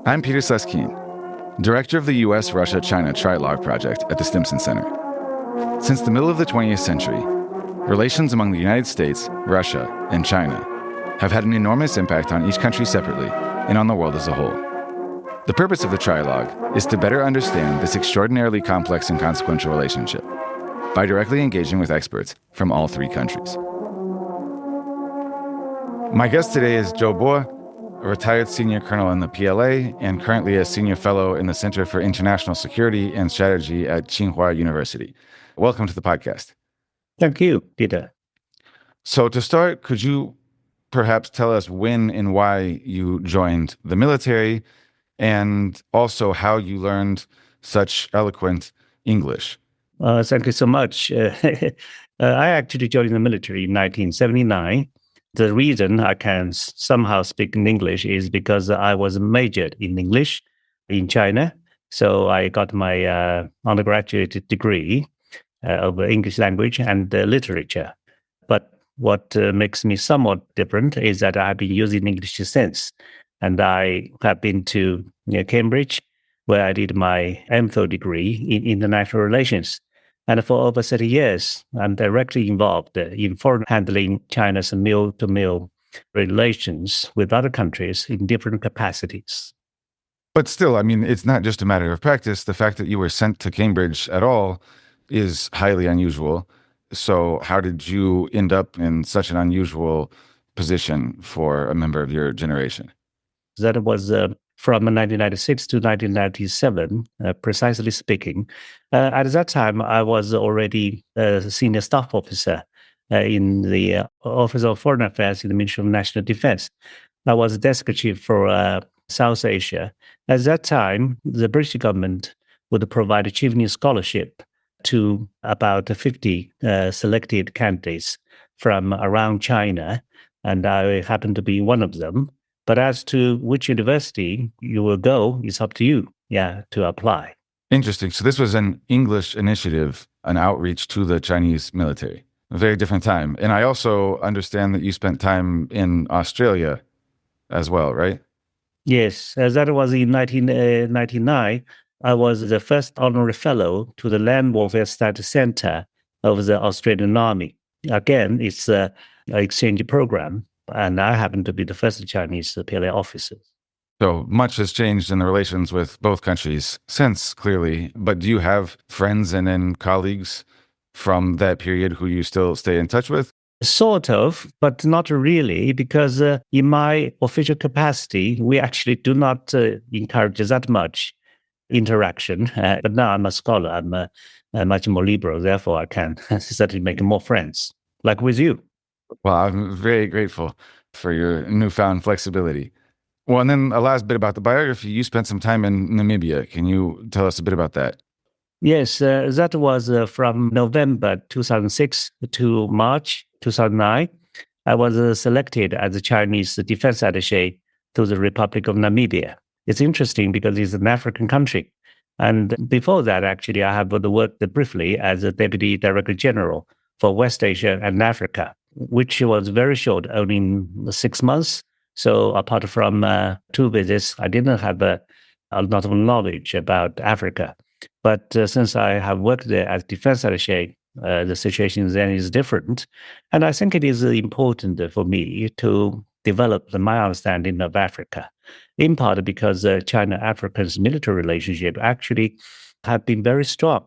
I'm Peter Suskind, director of the U.S.-Russia-China Trialogue Project at the Stimson Center. Since the middle of the 20th century, relations among the United States, Russia, and China have had an enormous impact on each country separately and on the world as a whole. The purpose of the Trialogue is to better understand this extraordinarily complex and consequential relationship by directly engaging with experts from all three countries. My guest today is Zhou Bo, a retired senior colonel in the PLA and currently a senior fellow in the Center for International Security and Strategy at Tsinghua University. Welcome to the podcast. Thank you, Peter. So to start, could you perhaps tell us when and why you joined the military and also how you learned such eloquent English? Thank you so much. I actually joined the military in 1979. The reason I can somehow speak in English is because I was majored in English in China. So I got my undergraduate degree of English language and literature. But what makes me somewhat different is that I've been using English since. And I have been to Cambridge, where I did my MPhil degree in international relations. And for over 30 years, I'm directly involved in handling China's mill-to-mill relations with other countries in different capacities. But still, I mean, it's not just a matter of practice. The fact that you were sent to Cambridge at all is highly unusual. So how did you end up in such an unusual position for a member of your generation? That was from 1996 to 1997, precisely speaking. At that time, I was already a senior staff officer in the Office of Foreign Affairs in the Ministry of National Defense. I was desk chief for South Asia. At that time, the British government would provide a Chevening scholarship to about 50 selected candidates from around China, and I happened to be one of them. But as to which university you will go, it's up to you, to apply. Interesting. So this was an English initiative, an outreach to the Chinese military. A very different time. And I also understand that you spent time in Australia as well, right? Yes, that was in 1999. I was the first honorary fellow to the Land Warfare Studies Center of the Australian Army. Again, it's an exchange program. And I happen to be the first Chinese PLA officer. So much has changed in the relations with both countries since, clearly. But do you have friends and then colleagues from that period who you still stay in touch with? Sort of, but not really, because in my official capacity, we actually do not encourage that much interaction. But now I'm a scholar. I'm much more liberal. Therefore, I can certainly make more friends, like with you. Well, I'm very grateful for your newfound flexibility. Well, and then a last bit about the biography. You spent some time in Namibia. Can you tell us a bit about that? Yes, that was from November 2006 to March 2009. I was selected as the Chinese defense attaché to the Republic of Namibia. It's interesting because it's an African country. And before that, actually, I have worked briefly as a Deputy Director General for West Asia and Africa, which was very short, only 6 months. So apart from 2 visits, I didn't have a lot of knowledge about Africa. But since I have worked there as defense attaché, the situation then is different. And I think it is important for me to develop my understanding of Africa, in part because China-Africa's military relationship actually have been very strong.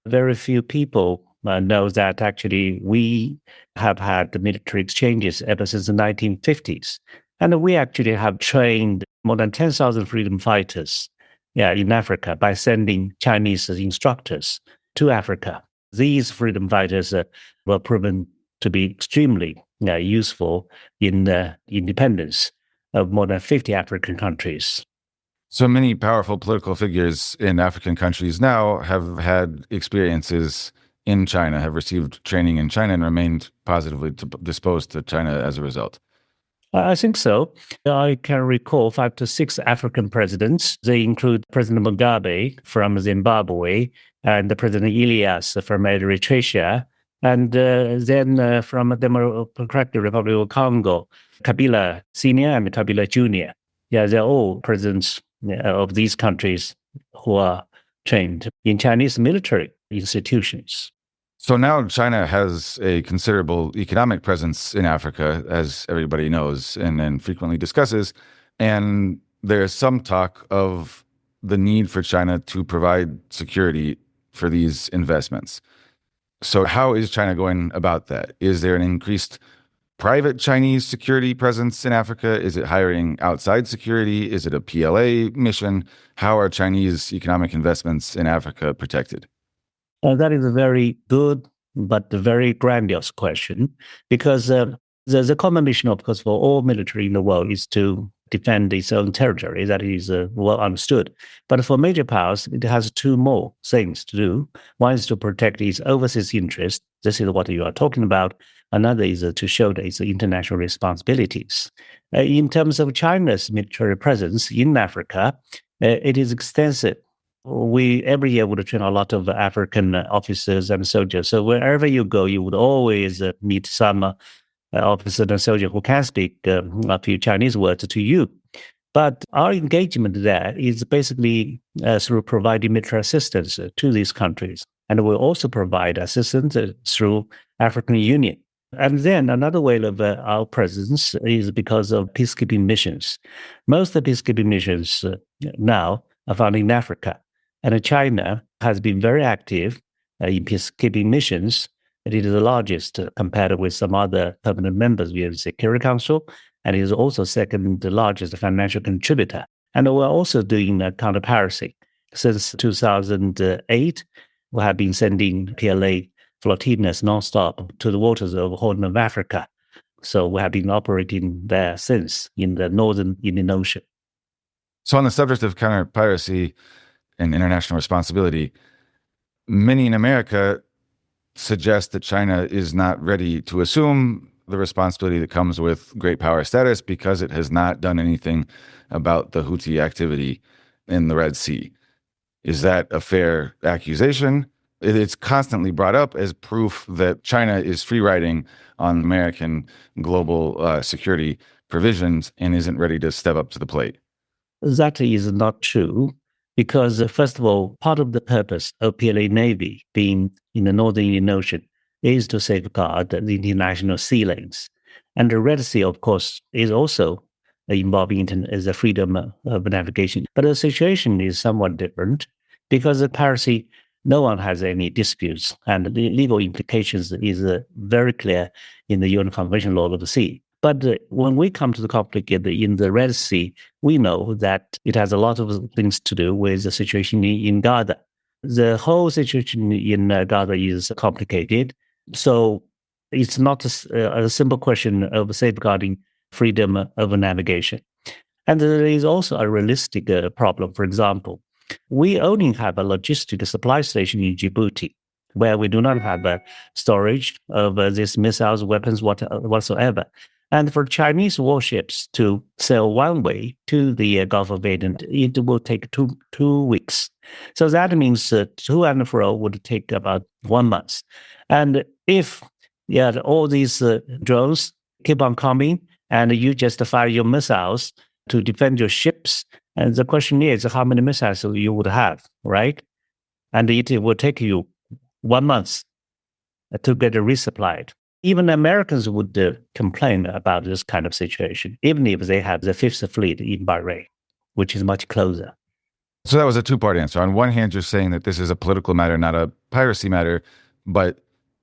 Very few people know that actually we have had the military exchanges ever since the 1950s. And we actually have trained more than 10,000 freedom fighters in Africa by sending Chinese instructors to Africa. These freedom fighters were proven to be extremely useful in the independence of more than 50 African countries. So many powerful political figures in African countries now have had experiences in China, have received training in China and remained positively disposed to China as a result. I think so. I can recall 5 to 6 African presidents. They include President Mugabe from Zimbabwe and the President Elias from Eritrea, And then from the Democratic Republic of Congo, Kabila Senior and Kabila Junior. Yeah, they're all presidents of these countries who are trained in Chinese military institutions. So now China has a considerable economic presence in Africa, as everybody knows and frequently discusses. And there's some talk of the need for China to provide security for these investments. So how is China going about that? Is there an increased private Chinese security presence in Africa? Is it hiring outside security? Is it a PLA mission? How are Chinese economic investments in Africa protected? That is a very good but very grandiose question, because the common mission, of course, for all military in the world is to defend its own territory. That is well understood. But for major powers, it has two more things to do. One is to protect its overseas interests. This is what you are talking about. Another is to show its international responsibilities. In terms of China's military presence in Africa, it is extensive. We every year would train a lot of African officers and soldiers. So wherever you go, you would always meet some officer and soldier who can speak a few Chinese words to you. But our engagement there is basically through providing military assistance to these countries. And we also provide assistance through African Union. And then another way of our presence is because of peacekeeping missions. Most of the peacekeeping missions now are found in Africa. And China has been very active in peacekeeping missions. It is the largest compared with some other permanent members via the Security Council, and it is also second largest financial contributor. And we're also doing counter-piracy. Since 2008, we have been sending PLA flotillas nonstop to the waters of the Horn of Africa. So we have been operating there since in the northern Indian Ocean. So on the subject of counter-piracy and international responsibility, many in America suggest that China is not ready to assume the responsibility that comes with great power status because it has not done anything about the Houthi activity in the Red Sea. Is that a fair accusation? It's constantly brought up as proof that China is free-riding on American global security provisions and isn't ready to step up to the plate. That is not true. Because, first of all, part of the purpose of PLA Navy being in the Northern Indian Ocean is to safeguard the international sea lanes. And the Red Sea, of course, is also involving the freedom of navigation. But the situation is somewhat different because of piracy, no one has any disputes. And the legal implications is very clear in the UN Convention Law of the Sea. But when we come to the conflict in the Red Sea, we know that it has a lot of things to do with the situation in Gaza. The whole situation in Gaza is complicated. So it's not a simple question of safeguarding freedom of navigation. And there is also a realistic problem. For example, we only have a logistic supply station in Djibouti, where we do not have a storage of these missiles, weapons, whatsoever. And for Chinese warships to sail one way to the Gulf of Aden, it will take two weeks. So that means to and fro would take about 1 month. And if all these drones keep on coming and you just fire your missiles to defend your ships, and the question is how many missiles you would have, right? And it will take you 1 month to get resupplied. Even Americans would complain about this kind of situation, even if they have the Fifth Fleet in Bahrain, which is much closer. So that was a two-part answer. On one hand, you're saying that this is a political matter, not a piracy matter, but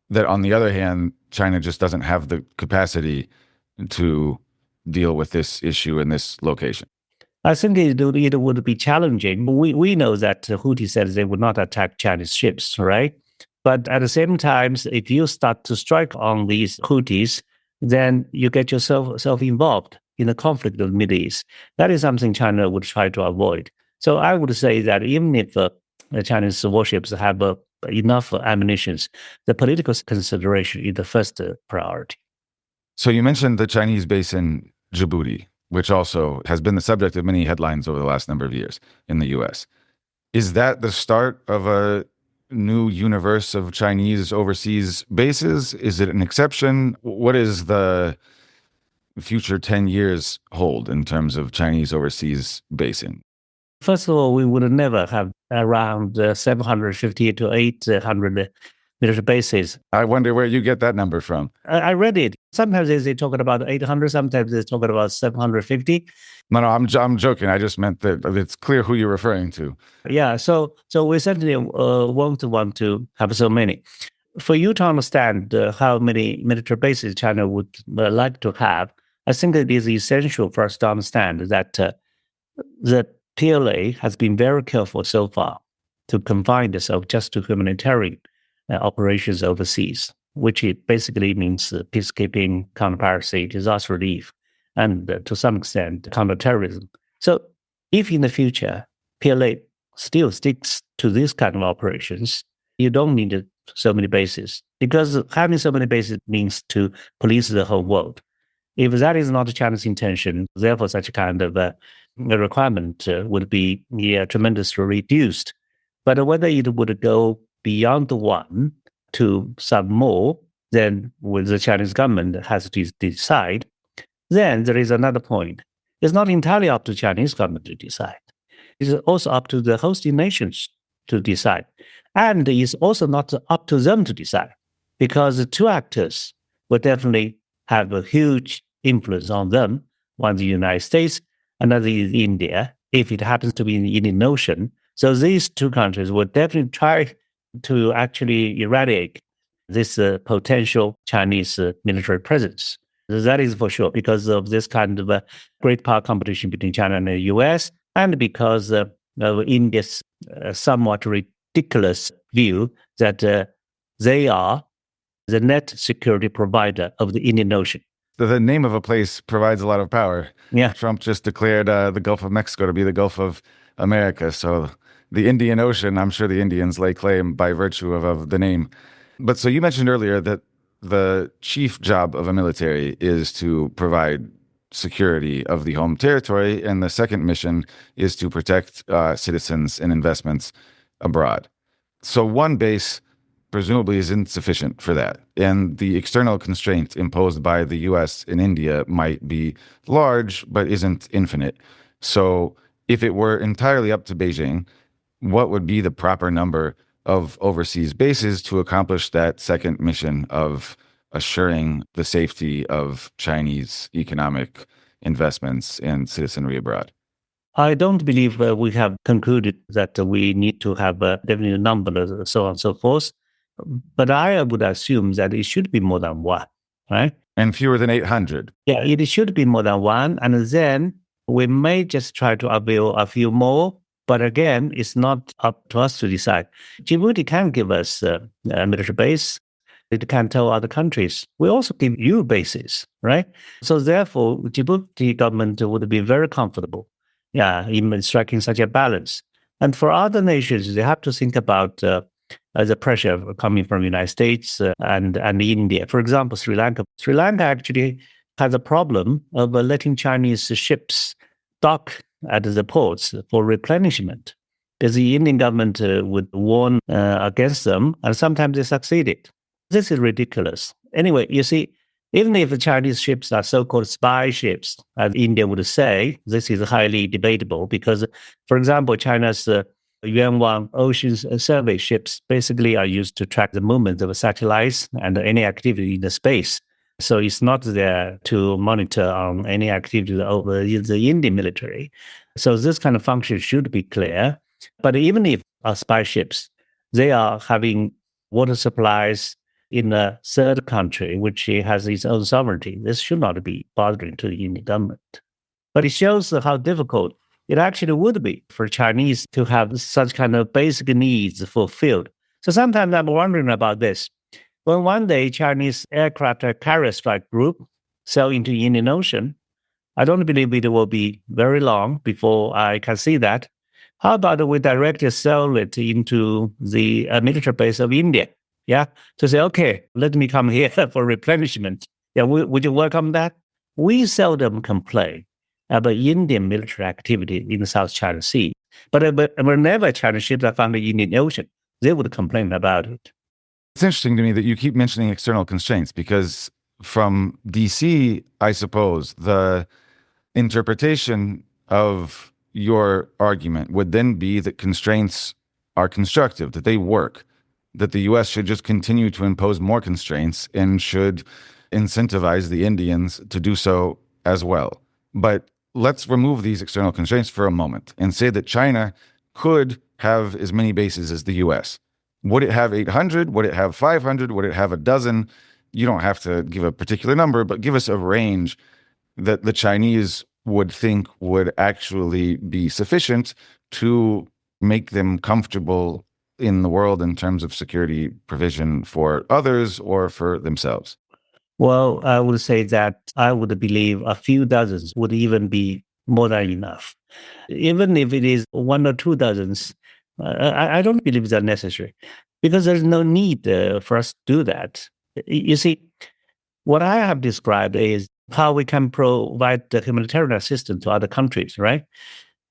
that on the other hand, China just doesn't have the capacity to deal with this issue in this location. I think it would be challenging. We know that the Houthis said they would not attack Chinese ships, right? But at the same time, if you start to strike on these Houthis, then you get yourself involved in the conflict of the Middle East. That is something China would try to avoid. So I would say that even if the Chinese warships have enough ammunition, the political consideration is the first priority. So you mentioned the Chinese base in Djibouti, which also has been the subject of many headlines over the last number of years in the U.S. Is that the start of a new universe of Chinese overseas bases? Is it an exception? What is the future 10 years hold in terms of Chinese overseas basing? First of all, we would never have around 750 to 800 military bases. I wonder where you get that number from. I read it. Sometimes they're talking about 800, sometimes they're talking about 750. No, I'm joking. I just meant that it's clear who you're referring to. Yeah, so we certainly won't want to have so many. For you to understand how many military bases China would like to have, I think it is essential for us to understand that the PLA has been very careful so far to confine itself just to humanitarian operations overseas, which it basically means peacekeeping, counter-piracy, disaster relief, and to some extent counterterrorism. So if in the future PLA still sticks to this kind of operations, you don't need so many bases, because having so many bases means to police the whole world. If that is not China's intention, therefore such a kind of requirement would be tremendously reduced. But whether it would go beyond the one to some more, then with the Chinese government has to decide. Then there is another point. It's not entirely up to Chinese government to decide. It's also up to the hosting nations to decide. And it's also not up to them to decide, because the two actors will definitely have a huge influence on them. One, the United States, another is India, if it happens to be in the Indian Ocean. So these two countries will definitely try to actually eradicate this potential Chinese military presence. That is for sure, because of this kind of great power competition between China and the US, and because of India's somewhat ridiculous view that they are the net security provider of the Indian Ocean. The name of a place provides a lot of power. Yeah. Trump just declared the Gulf of Mexico to be the Gulf of America. So the Indian Ocean, I'm sure the Indians lay claim by virtue of the name. But so you mentioned earlier that the chief job of a military is to provide security of the home territory, and the second mission is to protect citizens and investments abroad. So one base presumably is insufficient for that. And the external constraint imposed by the US in India might be large, but isn't infinite. So if it were entirely up to Beijing, what would be the proper number of overseas bases to accomplish that second mission of assuring the safety of Chinese economic investments and citizenry abroad? I don't believe we have concluded that we need to have a definite number, so on and so forth. But I would assume that it should be more than one, right? And fewer than 800. Yeah, it should be more than one. And then we may just try to avail a few more. But again, it's not up to us to decide. Djibouti can give us a military base. It can tell other countries, we also give you bases, right? So therefore, Djibouti government would be very comfortable, in striking such a balance. And for other nations, they have to think about the pressure coming from the United States and India. For example, Sri Lanka. Sri Lanka actually has a problem of letting Chinese ships dock at the ports for replenishment, because the Indian government would warn against them, and sometimes they succeeded. This is ridiculous. Anyway, you see, even if the Chinese ships are so-called spy ships, as India would say, this is highly debatable because, for example, China's Yuanwang Ocean Survey ships basically are used to track the movement of satellites and any activity in the space. So it's not there to monitor on any activity over the Indian military. So this kind of function should be clear. But even if spy ships, they are having water supplies in a third country, which has its own sovereignty. This should not be bothering to the Indian government. But it shows how difficult it actually would be for Chinese to have such kind of basic needs fulfilled. So sometimes I'm wondering about this. When one day Chinese aircraft carrier strike group sail into the Indian Ocean, I don't believe it will be very long before I can see that. How about we directly sell it into the military base of India? To say, okay, let me come here for replenishment. Would you welcome that? We seldom complain about Indian military activity in the South China Sea. But whenever Chinese ships are found in the Indian Ocean, they would complain about it. It's interesting to me that you keep mentioning external constraints because from DC, I suppose, the interpretation of your argument would then be that constraints are constructive, that they work, that the US should just continue to impose more constraints and should incentivize the Indians to do so as well. But let's remove these external constraints for a moment and say that China could have as many bases as the US. Would it have 800? Would it have 500? Would it have a dozen? You don't have to give a particular number, but give us a range that the Chinese would think would actually be sufficient to make them comfortable in the world in terms of security provision for others or for themselves. Well, I would say that I would believe a few dozens would even be more than enough. Even if it is one or two dozens, I don't believe they're necessary because there's no need for us to do that. You see, what I have described is how we can provide the humanitarian assistance to other countries, right?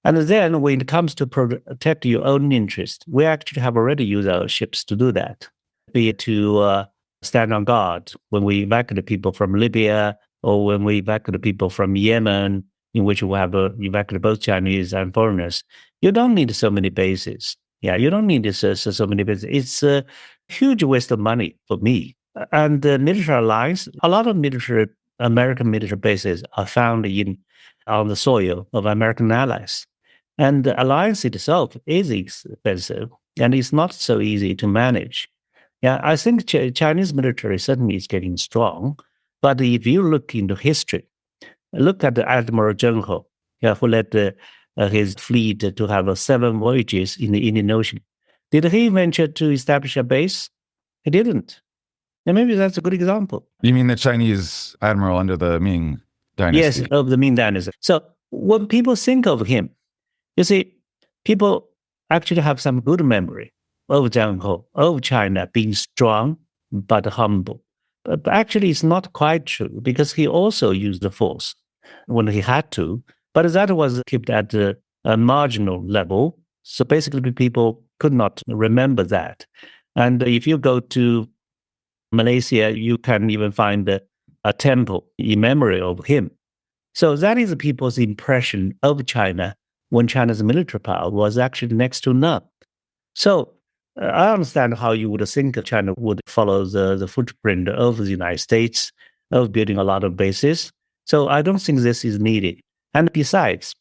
And then when it comes to protect your own interest, we actually have already used our ships to do that, be it to stand on guard when we evacuate people from Libya or when we evacuate people from Yemen, in which we have evacuated both Chinese and foreigners. You don't need so many bases. Yeah, you don't need so many bases. It's a huge waste of money for me. And the military alliance, a lot of American military bases are found on the soil of American allies. And the alliance itself is expensive and it's not so easy to manage. Yeah, I think Chinese military certainly is getting strong. But if you look into history, look at the Admiral Zhou Bo, who led his fleet to have 7 voyages in the Indian Ocean. Did he venture to establish a base? He didn't. And maybe that's a good example. You mean the Chinese admiral under the Ming dynasty? Yes, of the Ming dynasty. So when people think of him, you see, people actually have some good memory of Zhou Bo, of China being strong but humble. But actually, it's not quite true because he also used the force when he had to, but that was kept at a marginal level. So basically, people could not remember that. And if you go to Malaysia, you can even find a temple in memory of him. So that is people's impression of China when China's military power was actually next to none. So I understand how you would think China would follow the footprint of the United States of building a lot of bases. So I don't think this is needed. And besides,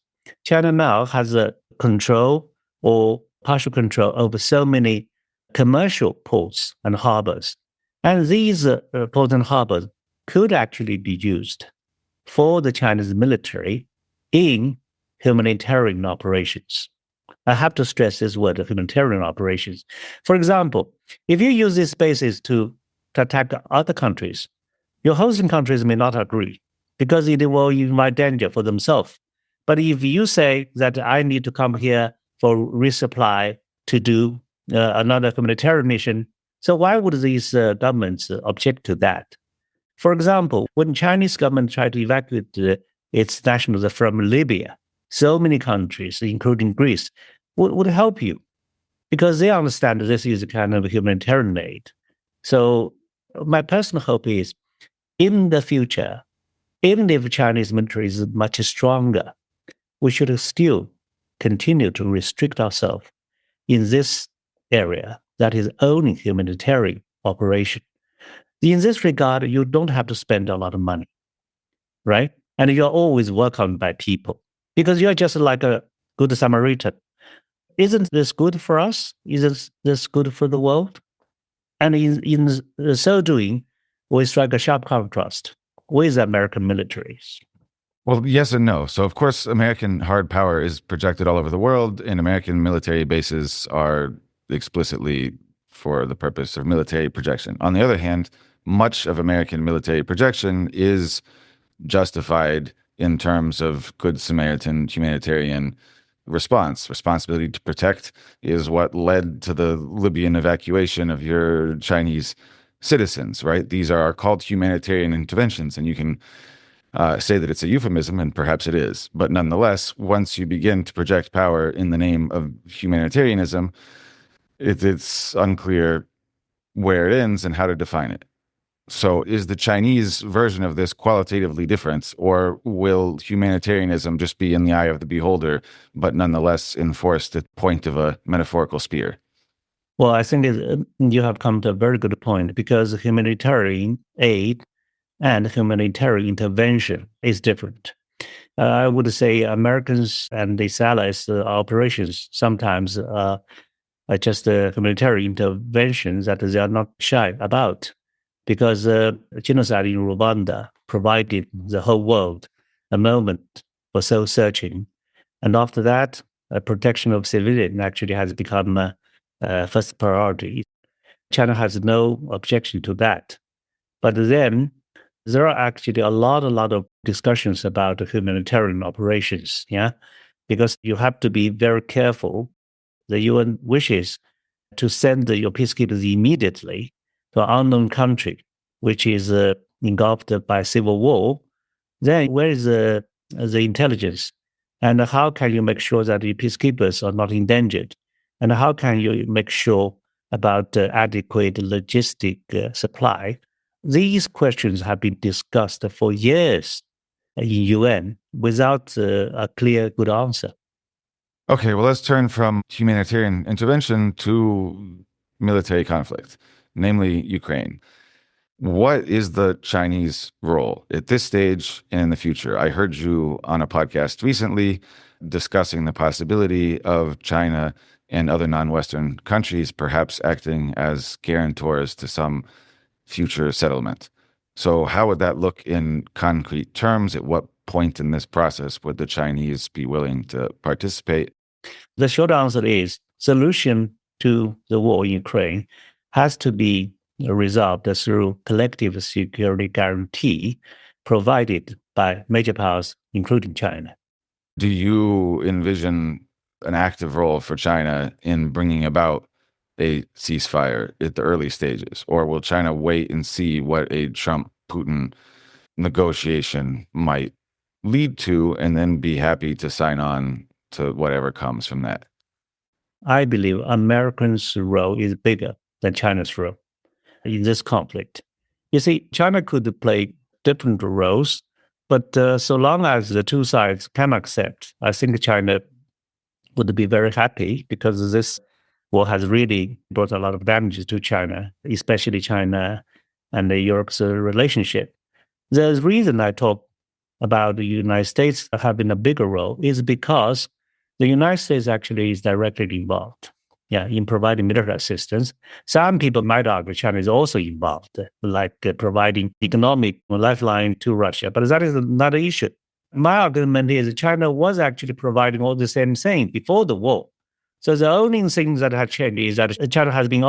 China now has a control or partial control over so many commercial ports and harbors. And these ports and harbors could actually be used for the Chinese military in humanitarian operations. I have to stress this word, humanitarian operations. For example, if you use these bases to attack other countries, your hosting countries may not agree because it will invite danger for themselves. But if you say that I need to come here for resupply to do another humanitarian mission, so why would these governments object to that? For example, when Chinese government tried to evacuate its nationals from Libya, so many countries, including Greece, would help you because they understand that this is a kind of humanitarian aid. So my personal hope is in the future, even if Chinese military is much stronger, we should still continue to restrict ourselves in this area that is only humanitarian operation. In this regard, you don't have to spend a lot of money, right? And you're always welcomed by people because you're just like a good Samaritan. Isn't this good for us? Isn't this good for the world? And in so doing, we strike a sharp contrast with American militaries. Well, yes and no. So, of course, American hard power is projected all over the world, and American military bases are explicitly for the purpose of military projection. On the other hand, much of American military projection is justified in terms of good Samaritan humanitarian responsibility to protect is what led to the Libyan evacuation of your Chinese citizens, right? These are called humanitarian interventions, and you can say that it's a euphemism, and perhaps it is. But nonetheless, once you begin to project power in the name of humanitarianism, It's unclear where it ends and how to define it. So is the Chinese version of this qualitatively different, or will humanitarianism just be in the eye of the beholder, but nonetheless enforced at the point of a metaphorical spear? Well, I think you have come to a very good point, because humanitarian aid and humanitarian intervention is different. I would say Americans and its allies operations sometimes are just humanitarian interventions that they are not shy about, because genocide in Rwanda provided the whole world a moment for soul searching. And after that, protection of civilians actually has become first priority. China has no objection to that. But then there are actually a lot of discussions about humanitarian operations, yeah, because you have to be very careful. The UN wishes to send your peacekeepers immediately to an unknown country, which is engulfed by civil war. Then where is the intelligence? And how can you make sure that the peacekeepers are not endangered? And how can you make sure about adequate logistic supply? These questions have been discussed for years in UN without a clear, good answer. Okay, well, let's turn from humanitarian intervention to military conflict, namely Ukraine. What is the Chinese role at this stage and in the future? I heard you on a podcast recently discussing the possibility of China and other non-Western countries perhaps acting as guarantors to some future settlement. So how would that look in concrete terms? At what point in this process would the Chinese be willing to participate? The short answer is solution to the war in Ukraine has to be resolved through collective security guarantee provided by major powers, including China. Do you envision an active role for China in bringing about a ceasefire at the early stages? Or will China wait and see what a Trump-Putin negotiation might lead to and then be happy to sign on to whatever comes from that? I believe Americans' role is bigger than China's role in this conflict. You see, China could play different roles, but so long as the two sides can accept, I think China would be very happy, because this war has really brought a lot of damage to China, especially China and Europe's relationship. The reason I talk about the United States having a bigger role is because the United States actually is directly involved, in providing military assistance. Some people might argue China is also involved, like providing economic lifeline to Russia, but that is another issue. My argument is China was actually providing all the same thing before the war. So the only thing that has changed is that China has been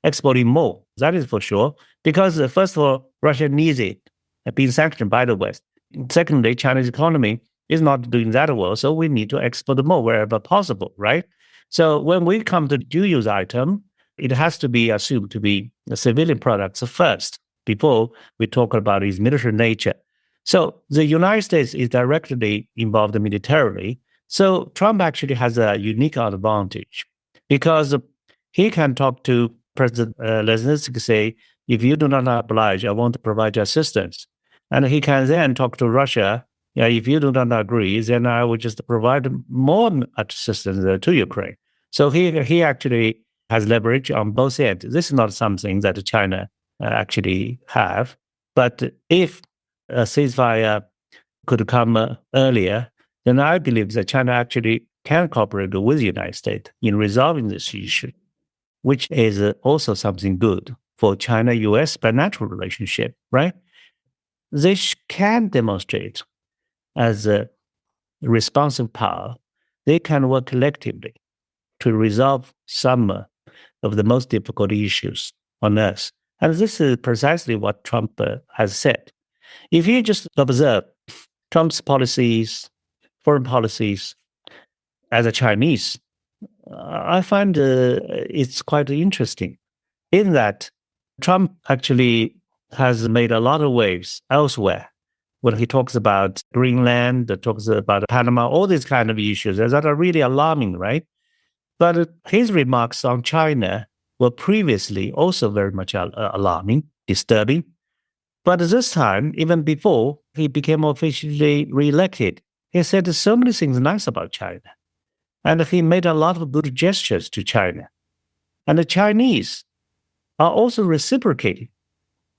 exporting more. That is for sure, because first of all, Russia needs it, being sanctioned by the West. Secondly, China's economy is not doing that well, so we need to export more wherever possible, right? So when we come to dual-use item, it has to be assumed to be civilian products first before we talk about its military nature. So the United States is directly involved militarily. So Trump actually has a unique advantage, because he can talk to President Zelensky, say, if you do not oblige, I want to provide you assistance. And he can then talk to Russia, if you do not agree, then I will just provide more assistance to Ukraine. So he actually has leverage on both ends. This is not something that China actually have. But if a ceasefire could come earlier, then I believe that China actually can cooperate with the United States in resolving this issue, which is also something good for China-US bilateral relationship, right? This can demonstrate as a responsive power, they can work collectively to resolve some of the most difficult issues on Earth. And this is precisely what Trump has said. If you just observe Trump's policies, foreign policies, as a Chinese, I find it's quite interesting in that Trump actually has made a lot of waves elsewhere when he talks about Greenland, talks about Panama, all these kind of issues that are really alarming, right? But his remarks on China were previously also very much alarming, disturbing. But this time, even before he became officially re-elected, he said so many things nice about China. And he made a lot of good gestures to China. And the Chinese are also reciprocating.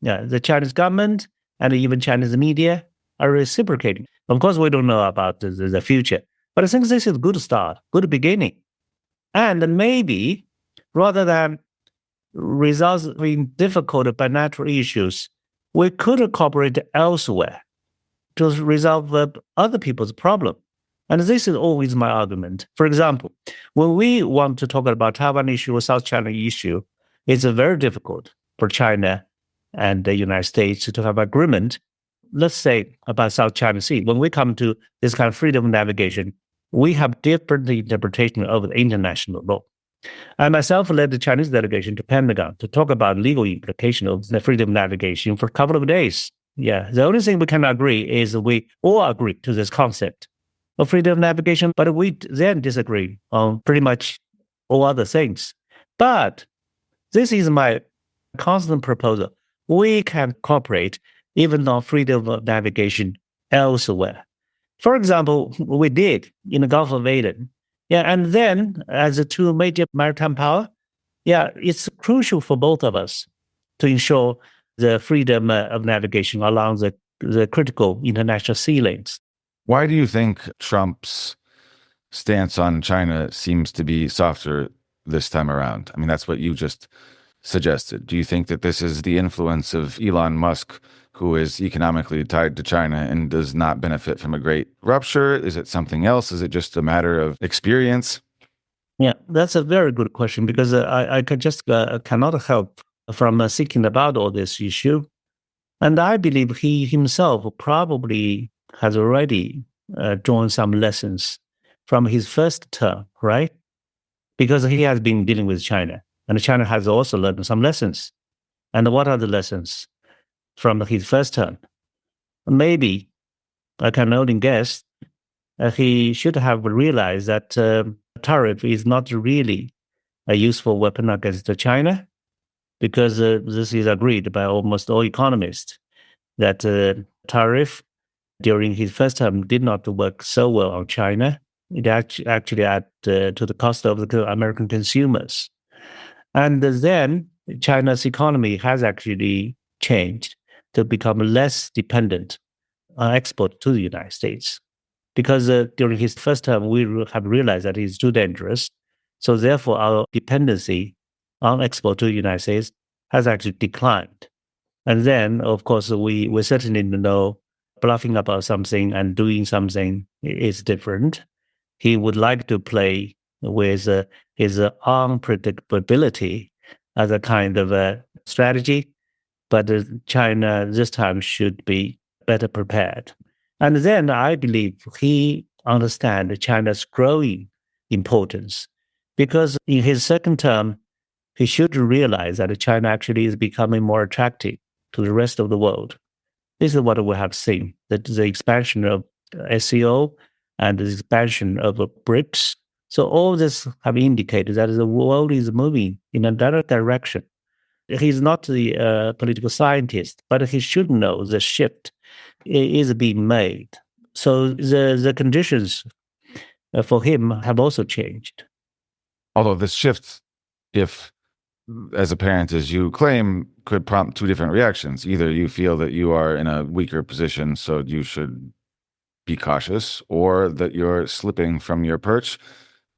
Yeah, the Chinese government and even Chinese media are reciprocating. Of course, we don't know about the future, but I think this is a good start, good beginning. And maybe rather than resolving difficult bilateral issues, we could cooperate elsewhere to resolve other people's problem. And this is always my argument. For example, when we want to talk about Taiwan issue or South China issue, it's very difficult for China and the United States to have agreement. Let's say about South China Sea. When we come to this kind of freedom of navigation, we have different interpretation of the international law. I myself led the Chinese delegation to Pentagon to talk about legal implication of the freedom of navigation for a couple of days. Yeah, the only thing we can agree is we all agree to this concept of freedom of navigation, but we then disagree on pretty much all other things. But this is my constant proposal. We can cooperate even on freedom of navigation elsewhere. For example, we did in the Gulf of Aden. Yeah, and then as the two major maritime power, yeah, it's crucial for both of us to ensure the freedom of navigation along the critical international sea lanes. Why do you think Trump's stance on China seems to be softer this time around? I mean, that's what you just suggested. Do you think that this is the influence of Elon Musk, who is economically tied to China and does not benefit from a great rupture? Is it something else? Is it just a matter of experience? Yeah, that's a very good question because I cannot help from thinking about all this issue. And I believe he himself probably has already drawn some lessons from his first term, right? Because he has been dealing with China, and China has also learned some lessons. And what are the lessons from his first term? Maybe, I can only guess, he should have realized that tariff is not really a useful weapon against China, because this is agreed by almost all economists, that tariff during his first term did not work so well on China. It actually added to the cost of the American consumers. And then China's economy has actually changed to become less dependent on export to the United States. Because during his first term, we have realized that it's too dangerous. So therefore, our dependency on export to the United States has actually declined. And then, of course, we certainly know bluffing about something and doing something is different. He would like to play with his unpredictability as a kind of a strategy, but China this time should be better prepared. And then I believe he understands China's growing importance, because in his second term, he should realize that China actually is becoming more attractive to the rest of the world. This is what we have seen, that the expansion of SEO and the expansion of BRICS. So all this have indicated that the world is moving in another direction. He's not the political scientist, but he should know the shift is being made. So the conditions for him have also changed. Although this shift, if as apparent as you claim, could prompt two different reactions. Either you feel that you are in a weaker position, so you should be cautious, or that you're slipping from your perch,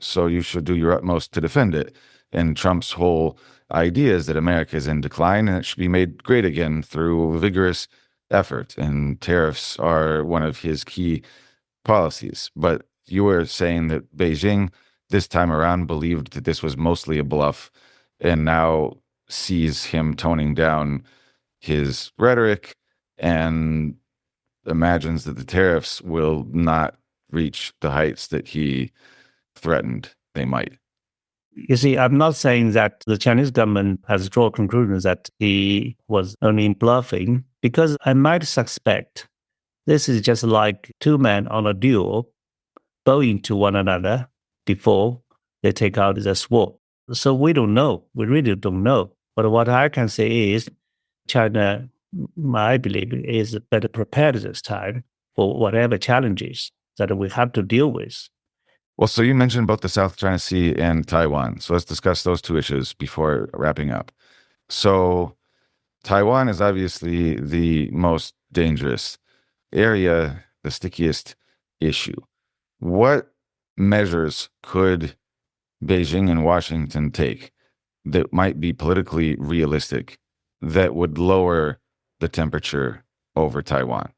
so you should do your utmost to defend it. And Trump's whole idea is that America is in decline and it should be made great again through vigorous effort. And tariffs are one of his key policies. But you were saying that Beijing this time around believed that this was mostly a bluff, and now sees him toning down his rhetoric and imagines that the tariffs will not reach the heights that he threatened they might. You see, I'm not saying that the Chinese government has drawn conclusions that he was only bluffing, because I might suspect this is just like two men on a duel bowing to one another before, they take out the sword. So we don't know. We really don't know. But what I can say is China, I believe, is better prepared this time for whatever challenges that we have to deal with. Well, so you mentioned both the South China Sea and Taiwan. So let's discuss those two issues before wrapping up. So Taiwan is obviously the most dangerous area, the stickiest issue. What measures could Beijing and Washington take that might be politically realistic that would lower the temperature over Taiwan?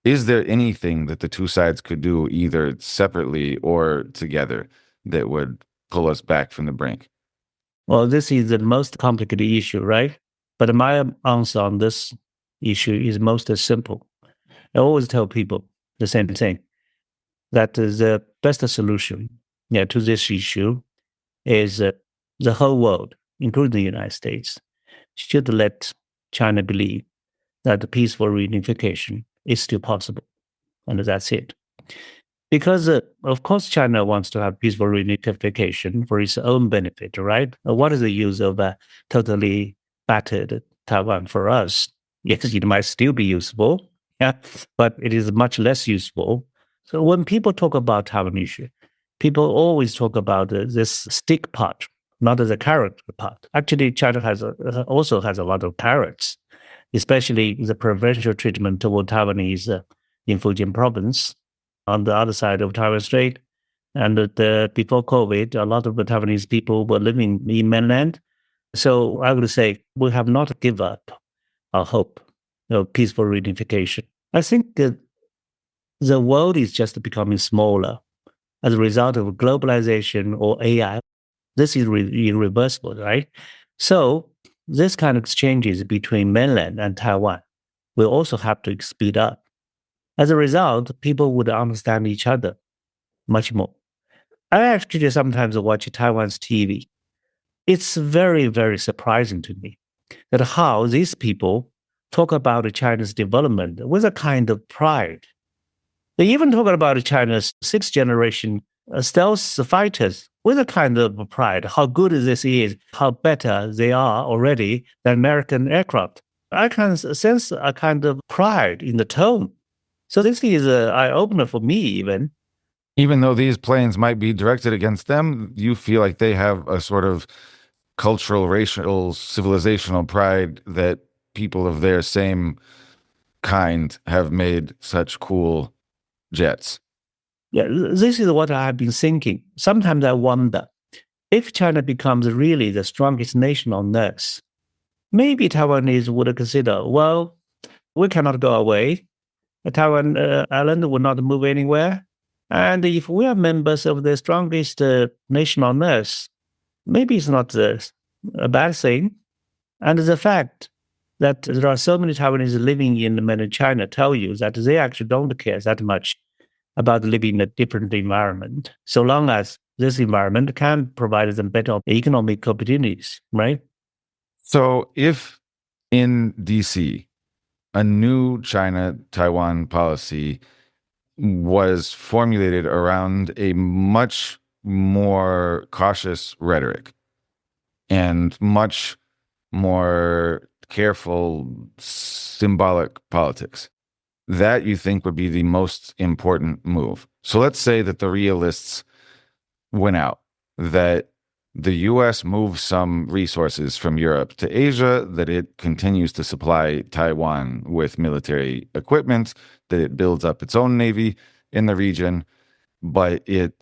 Is there anything that the two sides could do either separately or together that would pull us back from the brink? Well, this is the most complicated issue, right? But my answer on this issue is most simple. I always tell people the same thing, that the best solution to this issue is the whole world, including the United States, should let China believe that the peaceful reunification is still possible. And that's it. Because, of course, China wants to have peaceful reunification for its own benefit, right? What is the use of a totally battered Taiwan for us? Yes, it might still be useful, yeah, but it is much less useful. So when people talk about Taiwan issue, people always talk about this stick part, not the carrot part. Actually, China also has a lot of carrots, especially the preferential treatment toward Taiwanese in Fujian province on the other side of Taiwan Strait. And before COVID, a lot of the Taiwanese people were living in mainland. So I would say we have not given up our hope of peaceful reunification. I think that the world is just becoming smaller as a result of globalization or AI. This is irreversible, right? So this kind of exchanges between mainland and Taiwan will also have to speed up. As a result, people would understand each other much more. I actually sometimes watch Taiwan's TV. It's very, very surprising to me that how these people talk about China's development with a kind of pride. They even talk about China's sixth generation stealth fighters with a kind of pride, how good this is, how better they are already than American aircraft. I can sense a kind of pride in the tone. So this is an eye-opener for me even. Even though these planes might be directed against them, you feel like they have a sort of cultural, racial, civilizational pride that people of their same kind have made such cool jets. Yeah, this is what I have been thinking. Sometimes I wonder, if China becomes really the strongest nation on earth, maybe Taiwanese would consider, well, we cannot go away. Taiwan island will not move anywhere. And if we are members of the strongest nation on earth, maybe it's not a bad thing. And the fact that there are so many Taiwanese living in mainland China tell you that they actually don't care that much about living in a different environment, so long as this environment can provide them better economic opportunities, right? So if in DC, a new China-Taiwan policy was formulated around a much more cautious rhetoric and much more careful symbolic politics, that you think would be the most important move. So let's say that the realists went out, that the US moves some resources from Europe to Asia, that it continues to supply Taiwan with military equipment, that it builds up its own navy in the region, but it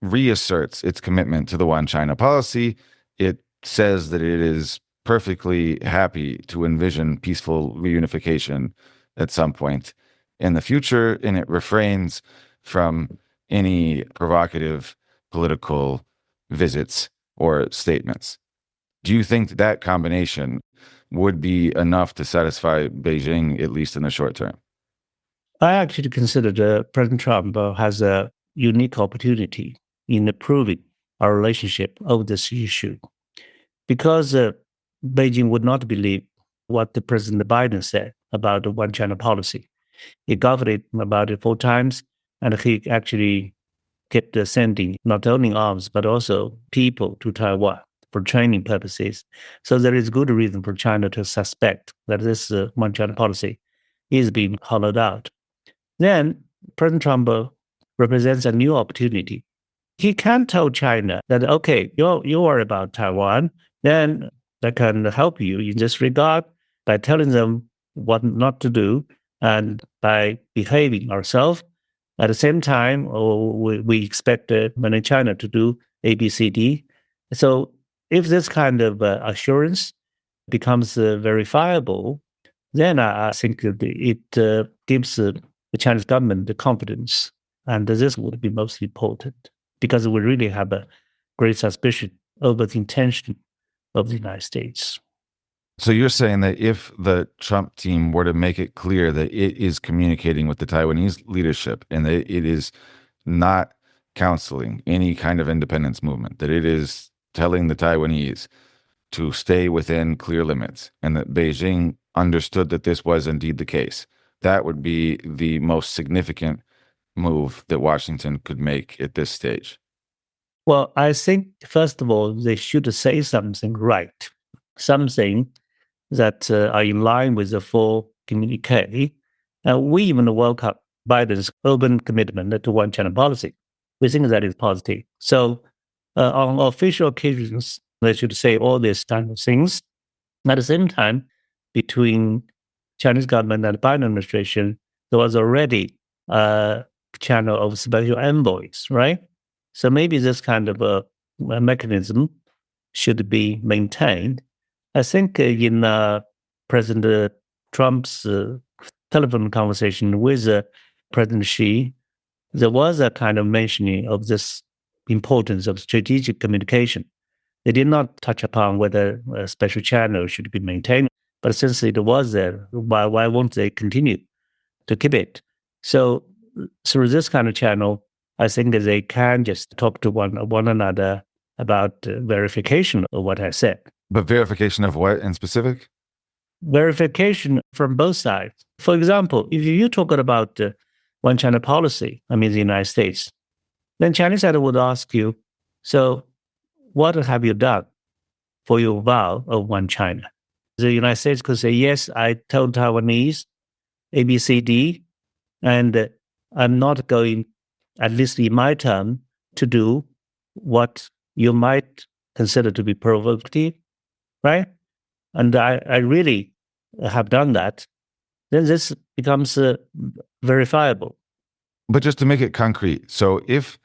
reasserts its commitment to the One China policy. It says that it is perfectly happy to envision peaceful reunification at some point in the future, and it refrains from any provocative political visits or statements. Do you think that combination would be enough to satisfy Beijing, at least in the short term? I actually consider that President Trump has a unique opportunity in improving our relationship over this issue, because Beijing would not believe what the President Biden said about the One China policy. He governed it about it 4 times, and he actually kept sending not only arms, but also people to Taiwan for training purposes. So there is good reason for China to suspect that this one China policy is being hollowed out. Then President Trump represents a new opportunity. He can tell China that, okay, you worry about Taiwan, then that can help you in this regard by telling them what not to do and by behaving ourselves. At the same time, we expect China to do A, B, C, D. So if this kind of assurance becomes verifiable, then I think it gives the Chinese government the confidence. And this would be most important because we really have a great suspicion over the intention of the United States. So you're saying that if the Trump team were to make it clear that it is communicating with the Taiwanese leadership and that it is not counseling any kind of independence movement, that it is telling the Taiwanese to stay within clear limits, and that Beijing understood that this was indeed the case, that would be the most significant move that Washington could make at this stage? Well, I think, first of all, they should say something right, something that are in line with the full communique. We even welcome Biden's open commitment to one China policy. We think that is positive. So on official occasions, they should say all these kind of things. At the same time, between Chinese government and the Biden administration, there was already a channel of special envoys, right? So maybe this kind of a mechanism should be maintained. I think in President Trump's telephone conversation with President Xi, there was a kind of mentioning of this importance of strategic communication. They did not touch upon whether a special channel should be maintained, but since it was there, why won't they continue to keep it? So through this kind of channel, I think they can just talk to one another about verification of what I said. But verification of what in specific? Verification from both sides. For example, if you talk about one China policy, the United States, then Chinese side would ask you, so what have you done for your vow of one China? The United States could say, yes, I told Taiwanese A, B, C, D, and I'm not going, at least in my term, to do what you might consider to be provocative, right? And I really have done that. Then this becomes verifiable. But just to make it concrete, so if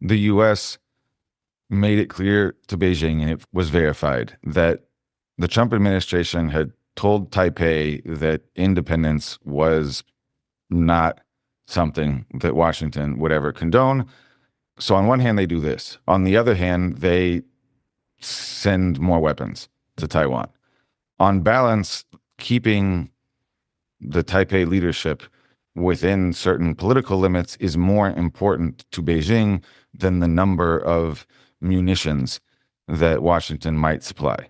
the U.S. made it clear to Beijing, and it was verified, that the Trump administration had told Taipei that independence was not something that Washington would ever condone. So on one hand, they do this. On the other hand, they send more weapons to Taiwan. On balance, keeping the Taipei leadership within certain political limits is more important to Beijing than the number of munitions that Washington might supply.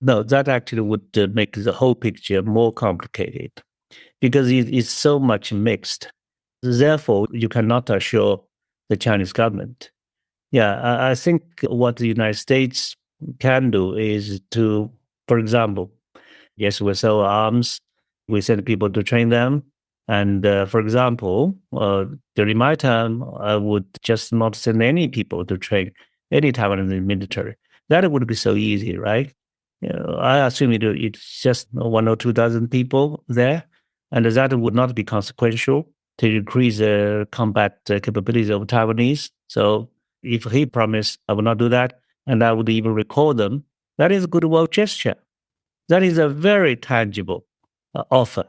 No, that actually would make the whole picture more complicated because it's so much mixed. Therefore, you cannot assure the Chinese government. Yeah, I think what the United States can do is to, for example, yes, we sell arms, we send people to train them. And for example, during my time, I would just not send any people to train any Taiwanese military. That would be so easy, right? I assume it's just 1 or 2 dozen people there, and that would not be consequential to increase the combat capabilities of Taiwanese. So if he promised, I would not do that, and I would even recall them, that is a goodwill gesture. That is a very tangible offer.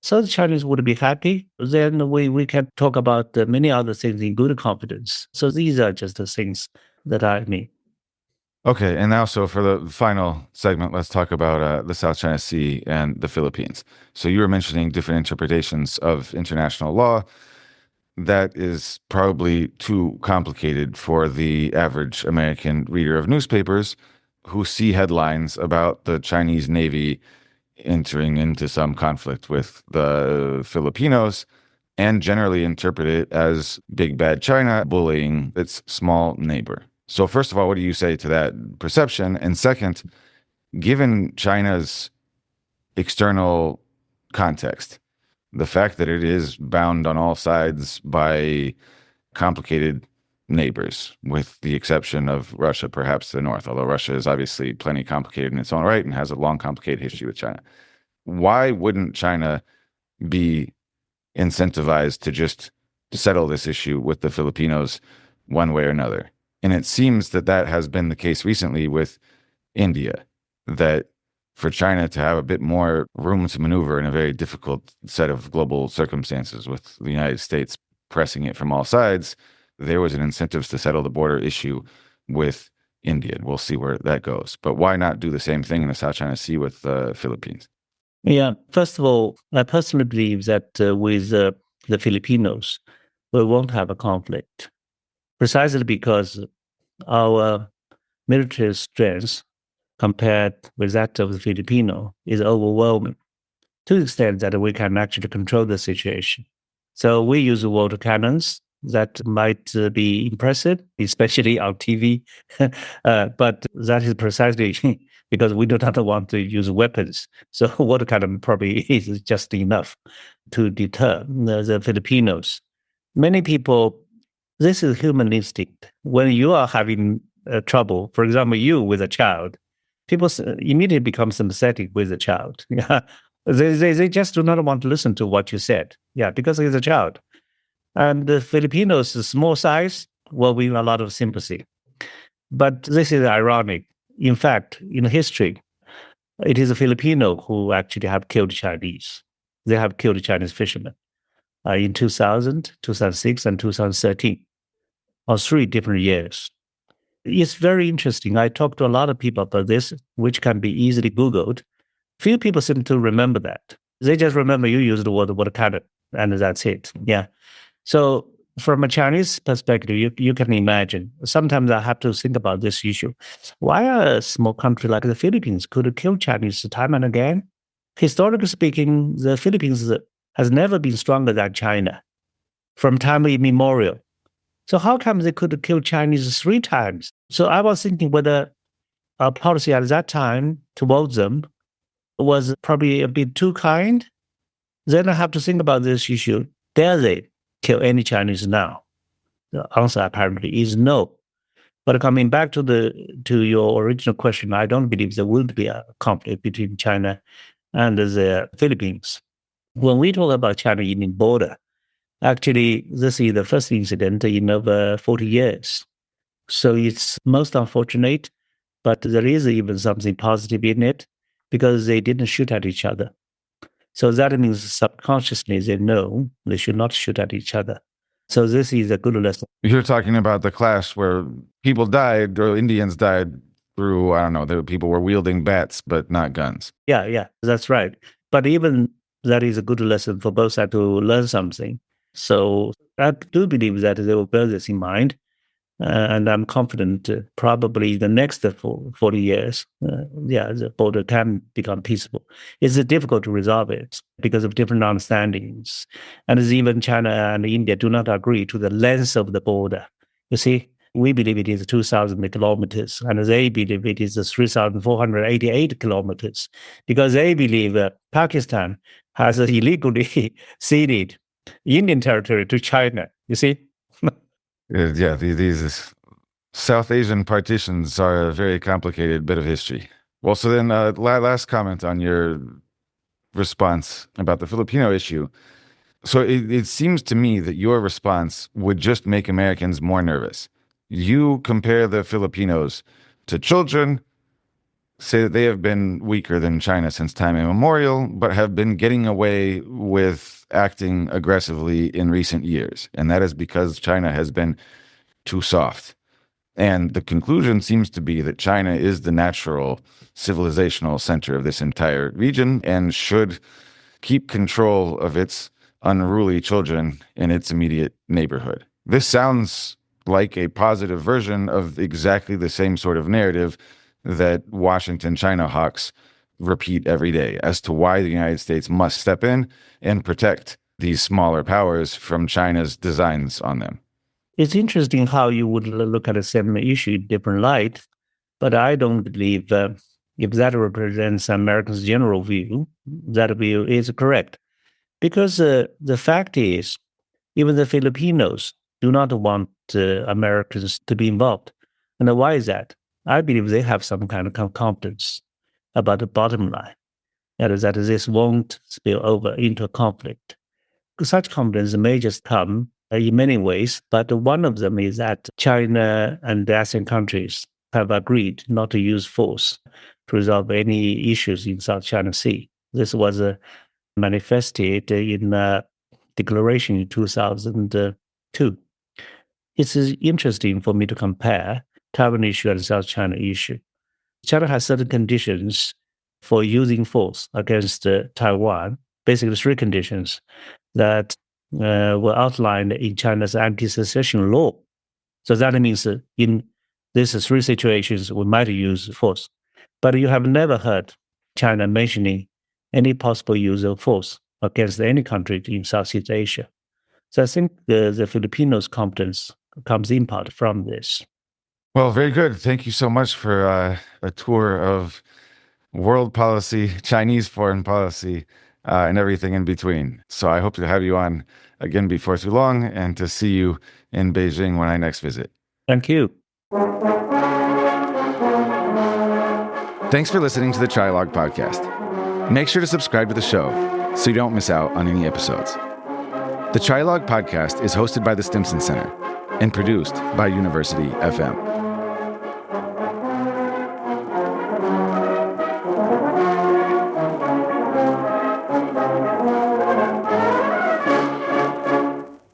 So the Chinese would be happy. Then we can talk about many other things in good confidence. So these are just the things that I mean. Okay, and now so for the final segment, let's talk about the South China Sea and the Philippines. So you were mentioning different interpretations of international law. That is probably too complicated for the average American reader of newspapers who see headlines about the Chinese Navy entering into some conflict with the Filipinos and generally interpret it as big bad China bullying its small neighbor. So first of all, what do you say to that perception? And second, given China's external context, the fact that it is bound on all sides by complicated neighbors, with the exception of Russia, perhaps to the north, although Russia is obviously plenty complicated in its own right and has a long, complicated history with China. Why wouldn't China be incentivized to just settle this issue with the Filipinos one way or another? And it seems that that has been the case recently with India, that for China to have a bit more room to maneuver in a very difficult set of global circumstances with the United States pressing it from all sides, there was an incentive to settle the border issue with India. We'll see where that goes. But why not do the same thing in the South China Sea with the Philippines? Yeah, first of all, I personally believe that with the Filipinos, we won't have a conflict, precisely because our military strength compared with that of the Filipino is overwhelming to the extent that we can actually control the situation. So we use water cannons. That might be impressive, especially on TV, but that is precisely because we do not want to use weapons. So water cannon probably is just enough to deter the Filipinos. Many people, this is human instinct. When you are having trouble, for example, you with a child, people immediately become sympathetic with the child. Yeah. They just do not want to listen to what you said. Yeah, because he's a child. And the Filipinos, small size, will win a lot of sympathy. But this is ironic. In fact, in history, it is the Filipino who actually have killed Chinese. They have killed Chinese fishermen in 2000, 2006, and 2013, on 3 different years. It's very interesting. I talked to a lot of people about this, which can be easily Googled. Few people seem to remember that. They just remember you used the word water cannon, and that's it. Yeah. So from a Chinese perspective, you can imagine, sometimes I have to think about this issue. Why a small country like the Philippines could kill Chinese time and again? Historically speaking, the Philippines has never been stronger than China from time immemorial. So how come they could kill Chinese 3 times? So I was thinking whether our policy at that time towards them was probably a bit too kind. Then I have to think about this issue. Dare they kill any Chinese now? The answer apparently is no. But coming back to your original question, I don't believe there will be a conflict between China and the Philippines. When we talk about China-Indian border, actually, this is the first incident in over 40 years. So it's most unfortunate, but there is even something positive in it because they didn't shoot at each other. So that means subconsciously they know they should not shoot at each other. So this is a good lesson. You're talking about the clash where people died, or Indians died through, I don't know, the people were wielding bats, but not guns. Yeah, that's right. But even that is a good lesson for both sides to learn something. So I do believe that they will bear this in mind. And I'm confident probably the next 40 years, the border can become peaceful. It's difficult to resolve it because of different understandings. And even China and India do not agree to the length of the border. You see, we believe it is 2,000 kilometers, and they believe it is 3,488 kilometers, because they believe Pakistan has illegally ceded Indian territory to China, you see? Yeah, these South Asian partitions are a very complicated bit of history. Well, so then last comment on your response about the Filipino issue. So it seems to me that your response would just make Americans more nervous. You compare the Filipinos to children, say that they have been weaker than China since time immemorial, but have been getting away with acting aggressively in recent years. And that is because China has been too soft. And the conclusion seems to be that China is the natural civilizational center of this entire region and should keep control of its unruly children in its immediate neighborhood. This sounds like a positive version of exactly the same sort of narrative that Washington China hawks repeat every day as to why the United States must step in and protect these smaller powers from China's designs on them. It's interesting how you would look at the same issue in different light, but I don't believe if that represents Americans' general view, that view is correct. Because the fact is, even the Filipinos do not want Americans to be involved. And why is that? I believe they have some kind of confidence about the bottom line, that this won't spill over into a conflict. Such confidence may just come in many ways, but one of them is that China and the ASEAN countries have agreed not to use force to resolve any issues in South China Sea. This was manifested in a declaration in 2002. It's interesting for me to compare Taiwan issue and South China issue. China has certain conditions for using force against Taiwan, basically three conditions that were outlined in China's anti-secession law. So that means in these three situations, we might use force. But you have never heard China mentioning any possible use of force against any country in Southeast Asia. So I think the Filipinos' competence comes in part from this. Well, very good. Thank you so much for a tour of world policy, Chinese foreign policy, and everything in between. So I hope to have you on again before too long and to see you in Beijing when I next visit. Thank you. Thanks for listening to the Trialogue Podcast. Make sure to subscribe to the show so you don't miss out on any episodes. The Trialogue Podcast is hosted by the Stimson Center and produced by University FM.